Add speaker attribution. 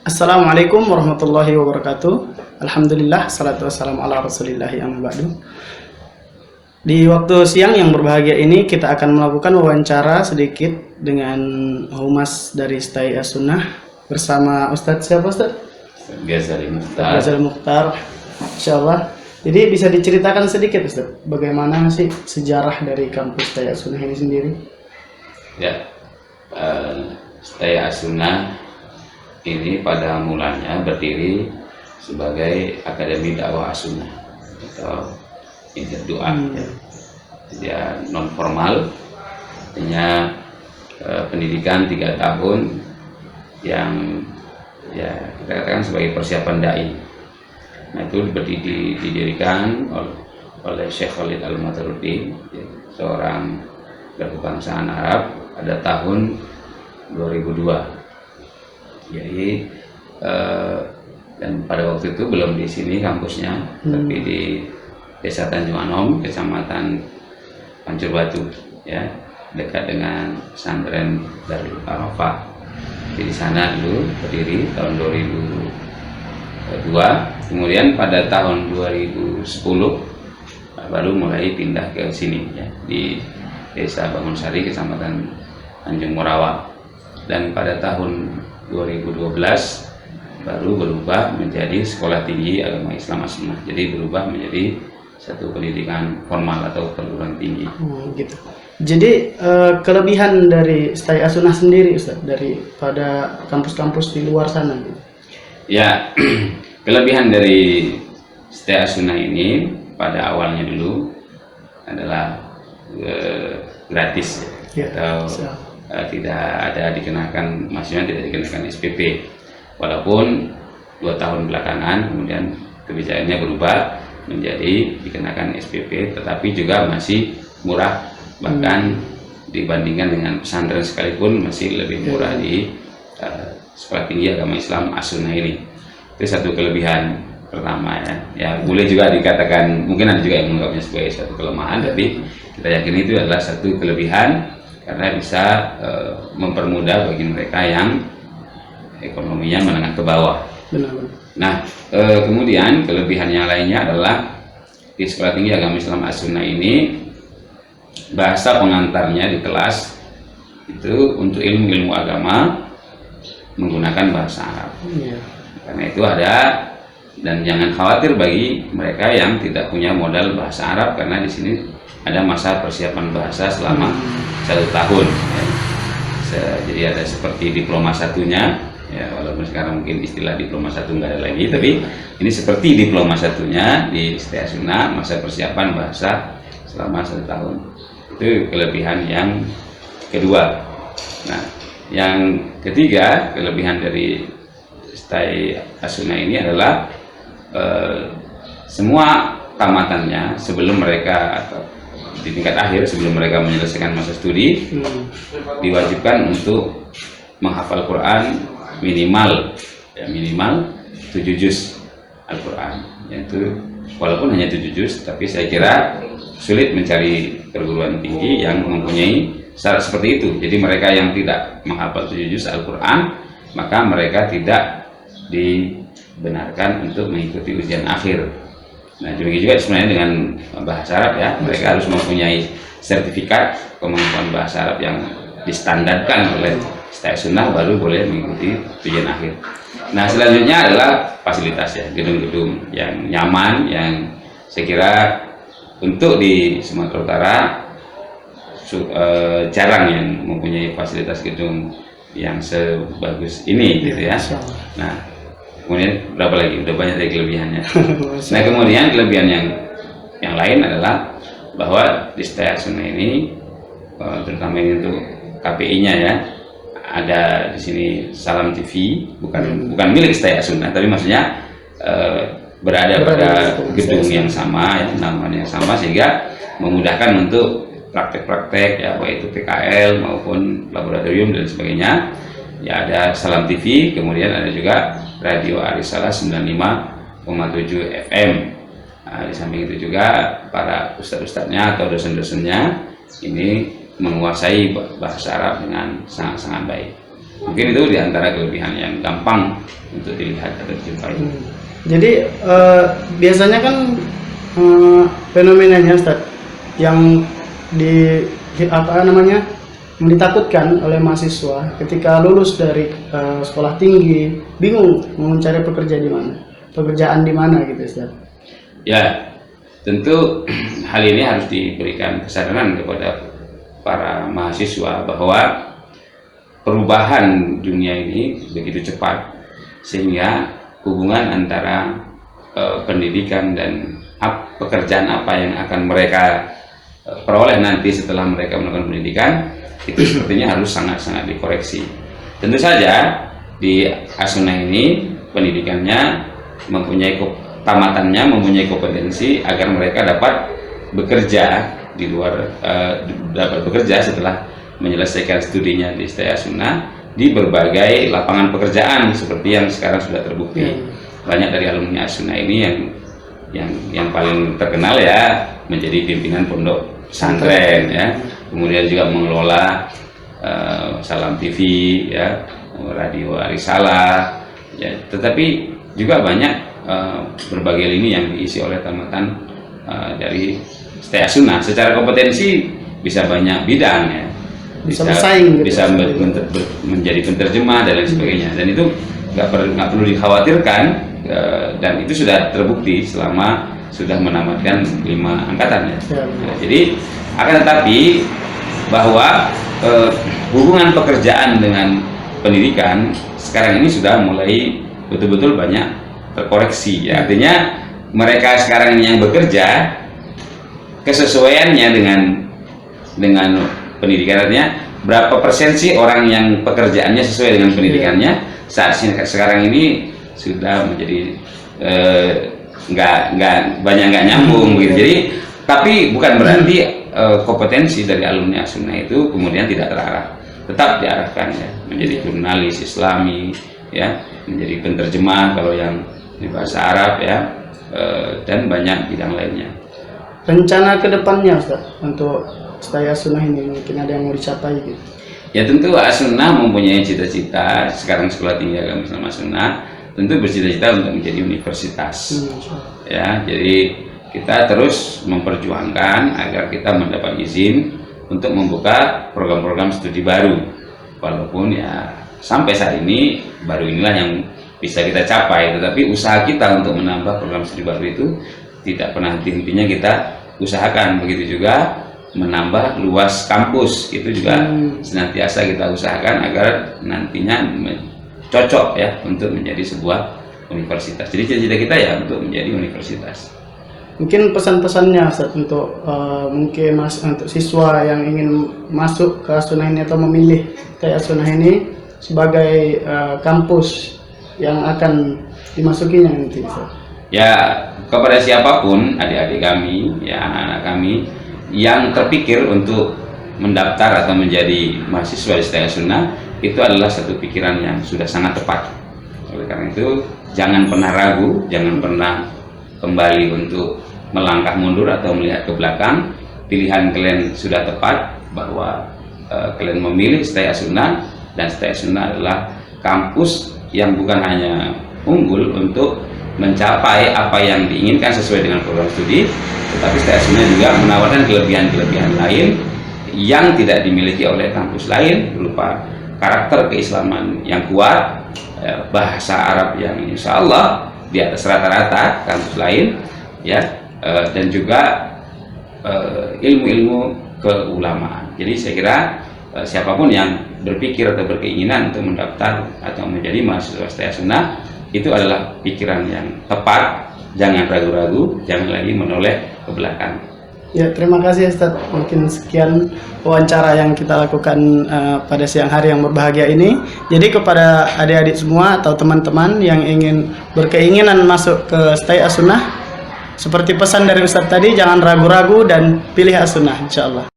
Speaker 1: Assalamualaikum warahmatullahi wabarakatuh. Alhamdulillah, salatu wassalamu ala rasulillahi amma ba'du. Di waktu siang yang berbahagia ini kita akan melakukan wawancara sedikit dengan humas dari Stai As-Sunnah bersama Ustadz siapa Ustadz?
Speaker 2: Ghazali Mukhtar.
Speaker 1: Ghazali Mukhtar. Insyaallah. Jadi bisa diceritakan sedikit Ustadz, bagaimana sih sejarah dari kampus Stai As-Sunnah ini sendiri?
Speaker 2: Ya, Stai As-Sunnah ini pada mulanya berdiri sebagai Akademi Dakwah As-Sunnah atau Injil Doa. Ya, non formal, artinya pendidikan 3 tahun yang ya kita katakan sebagai persiapan dai. Nah, itu didirikan oleh Syekh Khalid Al-Mataruddin, seorang berkebangsaan Arab pada tahun 2002. Jadi dan pada waktu itu belum di sini kampusnya, tapi di Desa Tanjung Anom, Kecamatan Pancur Batu, ya, dekat dengan pesantren Darul Arafah. Jadi di sana dulu berdiri tahun 2002. Kemudian pada tahun 2010 baru mulai pindah ke sini, ya, di Desa Bangunsari, Kecamatan Tanjung Morawa. Dan pada tahun 2012 baru berubah menjadi Sekolah Tinggi Agama Islam As-Sunnah. Jadi berubah menjadi satu pendidikan formal atau perguruan tinggi.
Speaker 1: Gitu. Jadi kelebihan dari Stai As-Sunnah sendiri Ustaz daripada kampus-kampus di luar sana gitu.
Speaker 2: Ya, kelebihan dari Stai As-Sunnah ini pada awalnya dulu adalah gratis, ya, atau tidak ada dikenakan, maksudnya tidak dikenakan SPP. Walaupun 2 tahun belakangan kemudian kebijakannya berubah menjadi dikenakan SPP, tetapi juga masih murah, bahkan dibandingkan dengan pesantren sekalipun masih lebih murah di Sekolah Tinggi Agama Islam As-Sunnah ini. Itu satu kelebihan pertama, ya. Ya, boleh juga dikatakan, mungkin ada juga yang menganggapnya sebagai satu kelemahan, tapi kita yakin itu adalah satu kelebihan karena bisa mempermudah bagi mereka yang ekonominya menengah ke bawah.
Speaker 1: Benar.
Speaker 2: Nah, kemudian kelebihan yang lainnya adalah di Sekolah Tinggi Agama Islam As-Sunnah ini bahasa pengantarnya di kelas itu untuk ilmu-ilmu agama menggunakan bahasa Arab. Karena itu ada, dan jangan khawatir bagi mereka yang tidak punya modal bahasa Arab, karena di sini ada masa persiapan bahasa selama 1 tahun. Ya. Jadi ada seperti diploma satunya, ya, walaupun sekarang mungkin istilah diploma 1 nggak ada lagi, tapi ini seperti diploma satunya di Stai As-Sunnah, masa persiapan bahasa selama 1 tahun. Itu kelebihan yang kedua. Nah, yang ketiga, kelebihan dari Stai As-Sunnah ini adalah semua tamatannya sebelum mereka di tingkat akhir, sebelum mereka menyelesaikan masa studi, diwajibkan untuk menghafal Quran minimal 7 juz Al-Quran. Yaitu walaupun hanya 7 juz, tapi saya kira sulit mencari perguruan tinggi yang mempunyai syarat seperti itu. Jadi mereka yang tidak menghafal 7 juz Al-Quran, maka mereka tidak dibenarkan untuk mengikuti ujian akhir. Nah, demikian juga sebenarnya dengan bahasa Arab, ya, mereka harus mempunyai sertifikat kemampuan bahasa Arab yang distandarkan oleh Stai As-Sunnah baru boleh mengikuti ujian akhir. Nah, selanjutnya adalah fasilitas, ya, gedung-gedung yang nyaman, yang saya kira untuk di Sumatera Utara jarang yang mempunyai fasilitas gedung yang sebagus ini, gitu ya. Nah, kemudian berapa lagi? Udah banyak dari kelebihannya. Nah, kemudian kelebihan yang lain adalah bahwa di Stai As-Sunnah ini, terutama ini untuk KPI-nya, ya, ada di sini Salam TV, bukan milik Stai As-Sunnah, tapi maksudnya berada pada gedung yang sama, ya, namanya yang sama, sehingga memudahkan untuk praktek-praktek, ya, baik itu PKL maupun laboratorium dan sebagainya. Ya, ada Salam TV, kemudian ada juga Radio Arisalah 95,7 FM. Nah, di samping itu juga para ustadz-ustadznya atau dosen-dosennya ini menguasai bahasa Arab dengan sangat-sangat baik. Mungkin itu diantara kelebihan yang gampang untuk dilihat atau dijumpai.
Speaker 1: Jadi biasanya kan fenomenanya Ustaz yang yang ditakutkan oleh mahasiswa ketika lulus dari sekolah tinggi, bingung mau mencari pekerjaan di mana gitu Ustaz.
Speaker 2: Ya, tentu hal ini harus diberikan kesadaran kepada para mahasiswa bahwa perubahan dunia ini begitu cepat sehingga hubungan antara pendidikan dan pekerjaan apa yang akan mereka peroleh nanti setelah mereka melakukan pendidikan itu sepertinya harus sangat-sangat dikoreksi. Tentu saja di As-Sunnah ini pendidikannya tamatannya mempunyai kompetensi agar mereka dapat bekerja di luar dapat bekerja setelah menyelesaikan studinya di STI As-Sunnah di berbagai lapangan pekerjaan seperti yang sekarang sudah terbukti. Banyak dari alumni As-Sunnah ini yang paling terkenal ya menjadi pimpinan pondok pesantren ya, kemudian juga mengelola Salam TV ya, Radio Arisalah ya, tetapi juga banyak berbagai lini yang diisi oleh tamatan dari STI As-Sunnah. Secara kompetensi bisa banyak bidang ya, bisa bersaing gitu, bisa menjadi penterjemah dan lain sebagainya, dan itu nggak perlu dikhawatirkan, dan itu sudah terbukti selama sudah menamatkan 5 angkatan ya. Jadi akan tetapi bahwa hubungan pekerjaan dengan pendidikan sekarang ini sudah mulai betul-betul banyak terkoreksi ya. Artinya mereka sekarang ini yang bekerja kesesuaiannya dengan pendidikan, artinya berapa persen sih orang yang pekerjaannya sesuai dengan pendidikannya saat sekarang ini sudah menjadi nggak nyambung gitu. Jadi tapi bukan berarti kompetensi dari alumni As-Sunnah itu kemudian tidak terarah, tetap diarahkan ya menjadi jurnalis Islami ya, menjadi penterjemah kalau yang di bahasa Arab ya, dan banyak bidang lainnya.
Speaker 1: Rencana kedepannya Ustaz untuk STI As-Sunnah ini mungkin ada yang mau dicapai gitu?
Speaker 2: Ya tentu As-Sunnah mempunyai cita-cita, sekarang Sekolah Tinggi Agama Islam As-Sunnah tentu bercita-cita untuk menjadi universitas ya. Jadi kita terus memperjuangkan agar kita mendapat izin untuk membuka program-program studi baru, walaupun ya sampai saat ini baru inilah yang bisa kita capai, tetapi usaha kita untuk menambah program studi baru itu tidak pernah henti-hentinya kita usahakan. Begitu juga menambah luas kampus, itu juga senantiasa kita usahakan agar nantinya cocok ya untuk menjadi sebuah universitas. Jadi cita-cita kita ya untuk menjadi universitas.
Speaker 1: Mungkin pesan-pesannya Ustaz untuk mungkin untuk siswa yang ingin masuk ke As-Sunnah ini atau memilih STI As-Sunnah ini sebagai kampus yang akan dimasukinya nanti Ustaz.
Speaker 2: Ya, kepada siapapun adik-adik kami ya, anak-anak kami yang terpikir untuk mendaftar atau menjadi mahasiswa di STI As-Sunnah, itu adalah satu pikiran yang sudah sangat tepat. Oleh karena itu jangan pernah ragu, jangan pernah kembali untuk melangkah mundur atau melihat ke belakang. Pilihan kalian sudah tepat bahwa kalian memilih STI As-Sunnah, dan STI As-Sunnah adalah kampus yang bukan hanya unggul untuk mencapai apa yang diinginkan sesuai dengan program studi, tetapi STI As-Sunnah juga menawarkan kelebihan-kelebihan lain yang tidak dimiliki oleh kampus lain, berupa karakter keislaman yang kuat, bahasa Arab yang insya Allah di atas rata-rata kampus lain ya, dan juga ilmu-ilmu keulamaan. Jadi saya kira siapapun yang berpikir atau berkeinginan untuk mendaftar atau menjadi mahasiswa STI As-Sunnah, itu adalah pikiran yang tepat. Jangan ragu-ragu, jangan lagi menoleh ke belakang.
Speaker 1: Ya, terima kasih Ustaz. Mungkin sekian wawancara yang kita lakukan pada siang hari yang berbahagia ini. Jadi kepada adik-adik semua atau teman-teman yang ingin berkeinginan masuk ke STI As-Sunnah, seperti pesan dari Ustaz tadi, jangan ragu-ragu dan pilih As-Sunnah insyaallah.